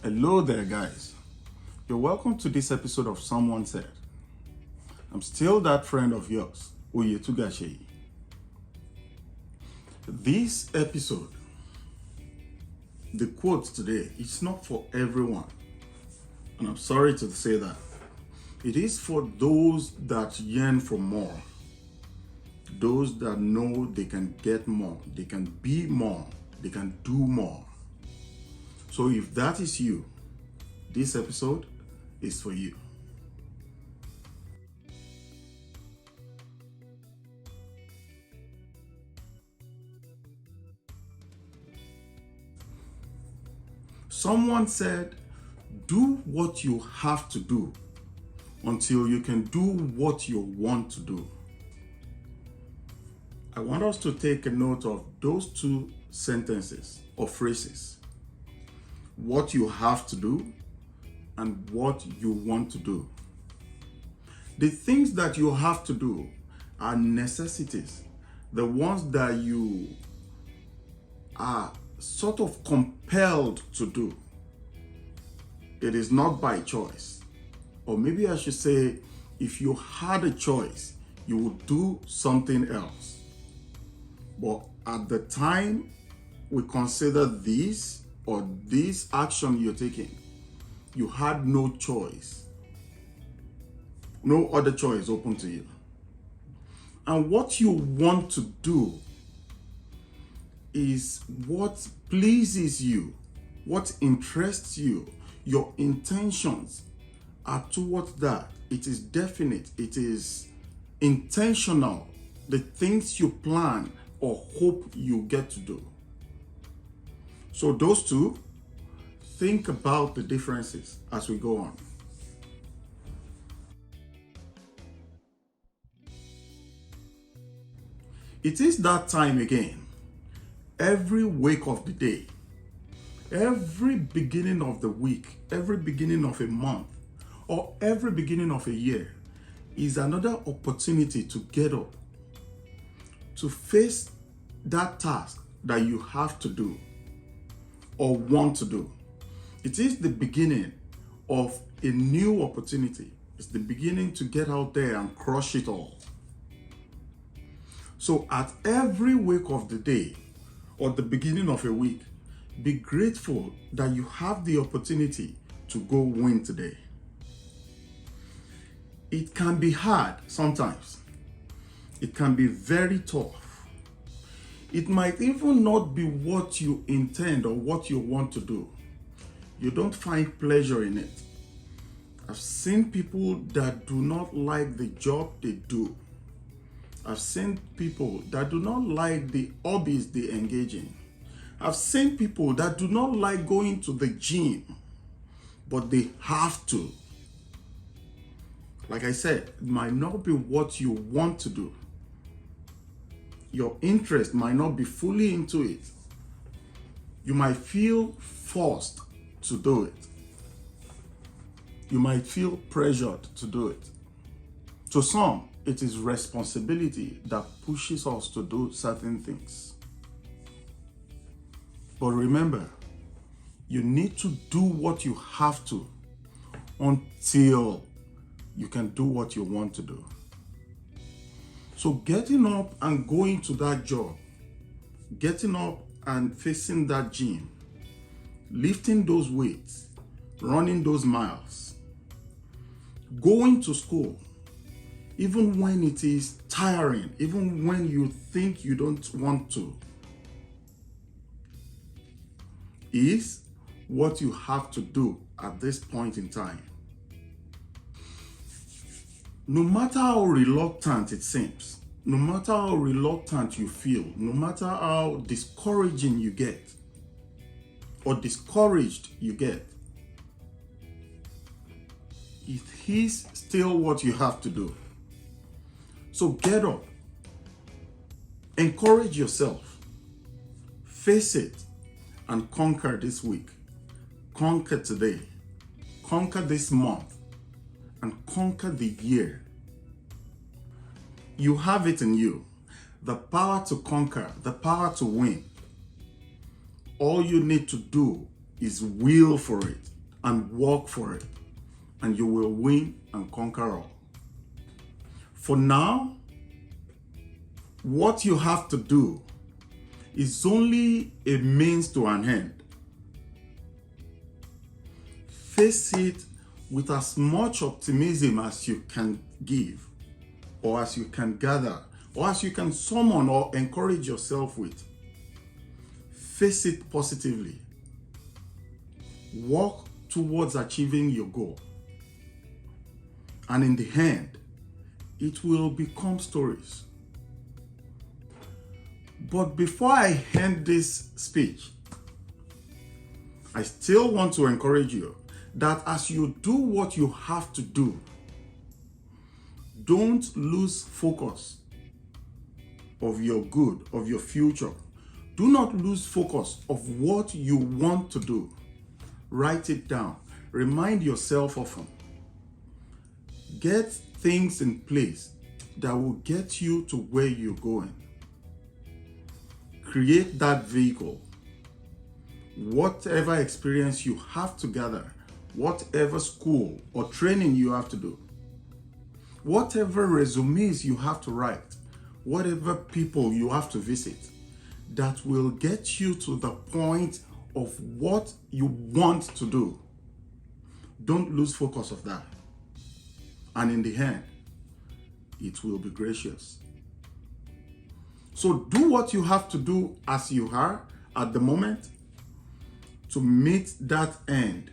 Hello there, guys. You're welcome to this episode of Someone Said. I'm still that friend of yours, Oyetugasheyi. This episode, the quote today, it's not for everyone. And I'm sorry to say that. It is for those that yearn for more. Those that know they can get more, they can be more, they can do more. So if that is you, this episode is for you. Someone said, do what you have to do until you can do what you want to do. I want us to take a note of those two sentences or phrases. What you have to do and what you want to do. The things that you have to do are necessities, the ones that you are sort of compelled to do. It is not by choice. Or maybe I should say, if you had a choice, you would do something else. But at the time we consider this or this action you're taking, you had no choice. No other choice open to you. And what you want to do is what pleases you, what interests you. Your intentions are towards that. It is definite. It is intentional. The things you plan or hope you get to do. So those two, think about the differences as we go on. It is that time again. Every wake of the day, every beginning of the week, every beginning of a month, or every beginning of a year is another opportunity to get up, to face that task that you have to do or want to do. It is the beginning of a new opportunity. It's the beginning to get out there and crush it all. So at every wake of the day or the beginning of a week, be grateful that you have the opportunity to go win today. It can be hard sometimes. It can be very tough. It might even not be what you intend or what you want to do. You don't find pleasure in it. I've seen people that do not like the job they do. I've seen people that do not like the hobbies they engage in. I've seen people that do not like going to the gym, but they have to. Like I said, it might not be what you want to do. Your interest might not be fully into it. You might feel forced to do it. You might feel pressured to do it. To some, it is responsibility that pushes us to do certain things. But remember, you need to do what you have to until you can do what you want to do. So getting up and going to that job, getting up and facing that gym, lifting those weights, running those miles, going to school, even when it is tiring, even when you think you don't want to, is what you have to do at this point in time. No matter how reluctant it seems, no matter how reluctant you feel, no matter how discouraging you get or discouraged you get, it is still what you have to do. So get up, encourage yourself, face it, and conquer this week. Conquer today, conquer this month, and conquer the year. You have it in you, the power to conquer, the power to win. All you need to do is will for it and work for it, and you will win and conquer all. For now, what you have to do is only a means to an end. Face it with as much optimism as you can give, or as you can gather, or as you can summon or encourage yourself with. Face it positively. Walk towards achieving your goal. And in the end, it will become stories. But before I end this speech, I still want to encourage you that as you do what you have to do, don't lose focus of your good, of your future. Do not lose focus of what you want to do. Write it down. Remind yourself often. Get things in place that will get you to where you're going. Create that vehicle. Whatever experience you have to gather, whatever school or training you have to do, whatever resumes you have to write, whatever people you have to visit, that will get you to the point of what you want to do. Don't lose focus of that. And in the end, it will be gracious. So do what you have to do as you are at the moment to meet that end.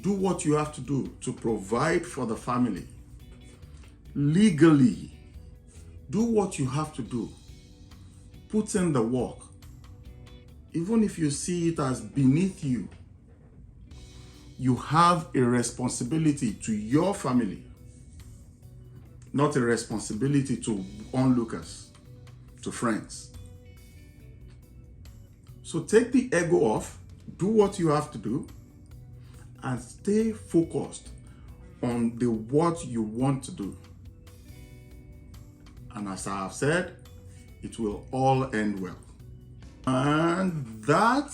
Do what you have to do to provide for the family. Legally, do what you have to do. Put in the work. Even if you see it as beneath you, you have a responsibility to your family, not a responsibility to onlookers, to friends. So take the ego off, do what you have to do, and stay focused on the what you want to do. And as I have said, it will all end well. And that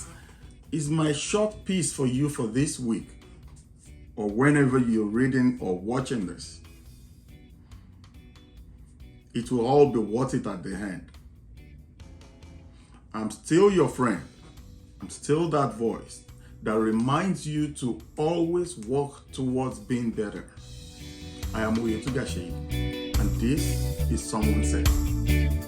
is my short piece for you for this week, or whenever you're reading or watching this. It will all be worth it at the end. I'm still your friend. I'm still that voice that reminds you to always walk towards being better. I am Oyetugashe, and this is Someone Said.